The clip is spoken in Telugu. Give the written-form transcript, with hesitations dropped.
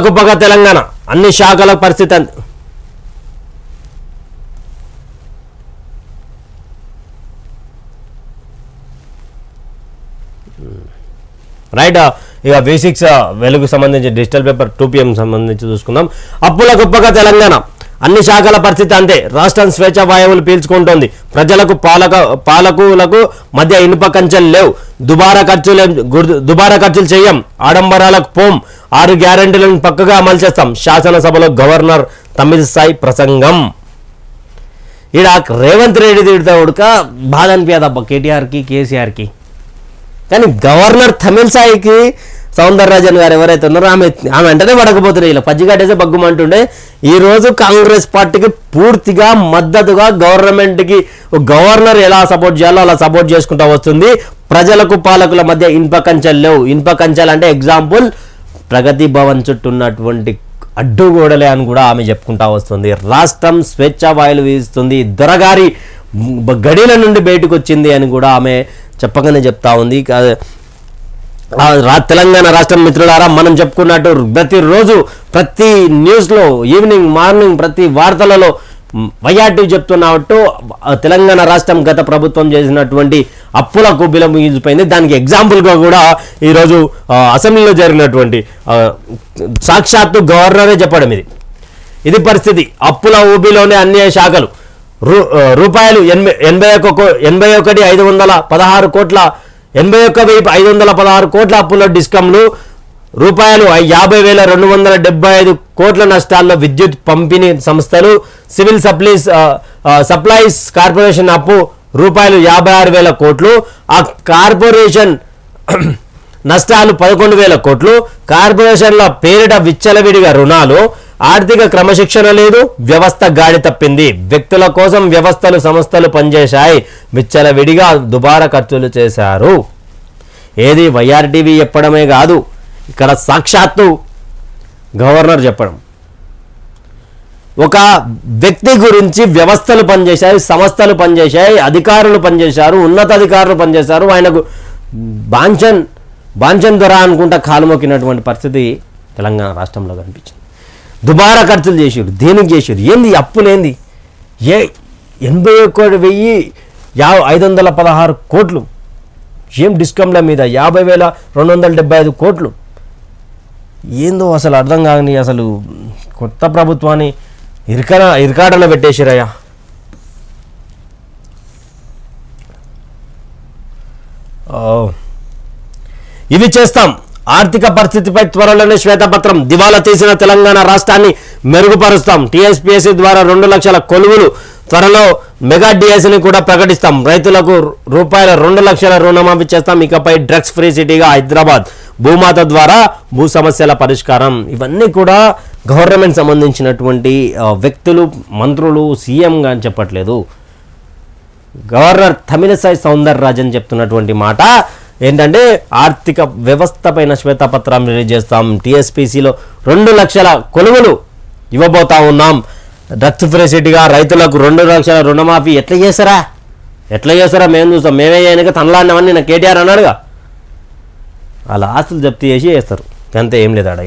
కుప్పగా తెలంగాణ అన్ని శాఖల పరిస్థితి రైట్. ఇక V6 వెలుగు సంబంధించి డిజిటల్ పేపర్ 2 PM సంబంధించి చూసుకుందాం. అప్పుల కుప్పగా తెలంగాణ అన్ని శాఖల పరిస్థితి అంతే. రాష్ట్రం స్వేచ్ఛ వాయువులు పీల్చుకుంటోంది. ప్రజలకు పాలకులకు మధ్య ఇనుప కంచెలు లేవు. దుబారా ఖర్చులు చేయం. ఆడంబరాలకు పోం. 6 గ్యారెంటీలను పక్కగా అమలు చేస్తాం. శాసనసభలో గవర్నర్ తమిళిసై ప్రసంగం. ఈడ రేవంత్ రెడ్డి తిడతా ఉడక బాధ అనిపించదబ్బా కేటీఆర్కి కేసీఆర్కి. కానీ గవర్నర్ తమిళిసైకి సౌందరరాజన్ గారు ఎవరైతే ఉన్నారో ఆమె వెంటనే పడకపోతున్నాయి. ఇలా పచ్చిగట్టేసే బగ్గుమంటుండే. ఈరోజు కాంగ్రెస్ పార్టీకి పూర్తిగా మద్దతుగా గవర్నమెంట్కి గవర్నర్ ఎలా సపోర్ట్ చేయాలో అలా సపోర్ట్ చేసుకుంటూ వస్తుంది. ప్రజలకు పాలకుల మధ్య ఇనుప కంచెలు లేవు. ఇనుప కంచెలు అంటే ఎగ్జాంపుల్ ప్రగతి భవన్ చుట్టూ ఉన్నటువంటి అడ్డుగోడలే అని కూడా ఆమె చెప్పుకుంటా వస్తుంది. రాష్ట్రం స్వేచ్ఛ వాయులు వీస్తుంది. దొరగారి గడిల నుండి బయటకు వచ్చింది అని కూడా ఆమె చెప్పగానే చెప్తా ఉంది. తెలంగాణ రాష్ట్రం మిత్రులారా, మనం చెప్పుకున్నట్టు ప్రతిరోజు ప్రతి న్యూస్లో ఈవినింగ్ మార్నింగ్ ప్రతి వార్తలలో వైఆర్టీవీ చెప్తున్నట్టు తెలంగాణ రాష్ట్రం గత ప్రభుత్వం చేసినటువంటి అప్పుల కుబ్బిల ముగిసిపోయింది. దానికి ఎగ్జాంపుల్గా కూడా ఈరోజు అసెంబ్లీలో జరిగినటువంటి సాక్షాత్తు గవర్నరే చెప్పడం ఇది పరిస్థితి. అప్పుల ఊబిలోనే అన్ని శాఖలు రూపాయలు 81,516 కోట్ల 81,516 కోట్ల అప్పుల డిస్కంలు, రూపాయలు 50,275 కోట్ల నష్టాల్లో విద్యుత్ పంపిణీ సంస్థలు, సివిల్ సప్లైస్ కార్పొరేషన్ అప్పు రూపాయలు 56,000 కోట్లు, ఆ కార్పొరేషన్ నష్టాలు 11,000 కోట్లు, కార్పొరేషన్ల పేరిట విచ్చలవిడిగా రుణాలు, ఆర్థిక క్రమశిక్షణ లేదు, వ్యవస్థ గాడి తప్పింది. వ్యక్తుల కోసం వ్యవస్థలు సంస్థలు పనిచేశాయి, విచ్చలవిడిగా దుబారా ఖర్చులు చేశారు. ఏది వైఆర్టీవీ చెప్పడమే కాదు, ఇక్కడ సాక్షాత్తు గవర్నర్ చెప్పడం. ఒక వ్యక్తి గురించి వ్యవస్థలు పనిచేశాయి, సంస్థలు పనిచేశాయి, అధికారులు పనిచేశారు, ఉన్నతాధికారులు పనిచేశారు. ఆయనకు బాంచన్ దొర అనుకుంటా కాలు మొక్కినటువంటి పరిస్థితి తెలంగాణ రాష్ట్రంలో కనిపించింది. దుబారా ఖర్చులు చేసారు. దేనికి చేసారు? ఏంది అప్పులేంది? 81,516 కోట్లు ఏం డిస్కంల మీద 50,275 కోట్లు. ఏందో అసలు అర్థం కాని అసలు కొత్త ప్రభుత్వాన్ని ఇరకాటన పెట్టేసిరయ్యా. ఇవి చేస్తాం. ఆర్థిక పరిస్థితిపై త్వరలోనే శ్వేతపత్రం. దివాలా తీసిన తెలంగాణ రాష్ట్రాన్ని మెరుగుపరుస్తాం. టీఎస్పీఎస్సీ ద్వారా 2 లక్షల కొలువులు. త్వరలో మెగా డిఎస్ని కూడా ప్రకటిస్తాం. రైతులకు రూపాయల 2 లక్షల రుణమాఫీ చేస్తాం. ఇకపై డ్రగ్స్ ఫ్రీ సిటీగా హైదరాబాద్. భూమాత ద్వారా భూ సమస్యల పరిష్కారం. ఇవన్నీ కూడా గవర్నమెంట్ సంబంధించినటువంటి వ్యక్తులు, మంత్రులు, సీఎంగా అని చెప్పట్లేదు. గవర్నర్ తమిళిసై సౌందరరాజన్ చెప్తున్నటువంటి మాట ఏంటంటే ఆర్థిక వ్యవస్థ పైన శ్వేతపత్రం రిలీజ్ చేస్తాం. టీఎస్పీసీలో 2 లక్షల కొలువులు ఇవ్వబోతా ఉన్నాం. డ్రగ్స్ ఫ్రీ సిటీగా రైతులకు 2 లక్షల రుణమాఫీ. ఎట్లా చేస్తారా మేము చూస్తాం. మేమే చేయక తనలాడినవన్నీ నా కేటీఆర్ అన్నాడుగా. వాళ్ళ ఆస్తులు జప్తు చేసి చేస్తారు. అంతే, ఏం లేదు ఆడ.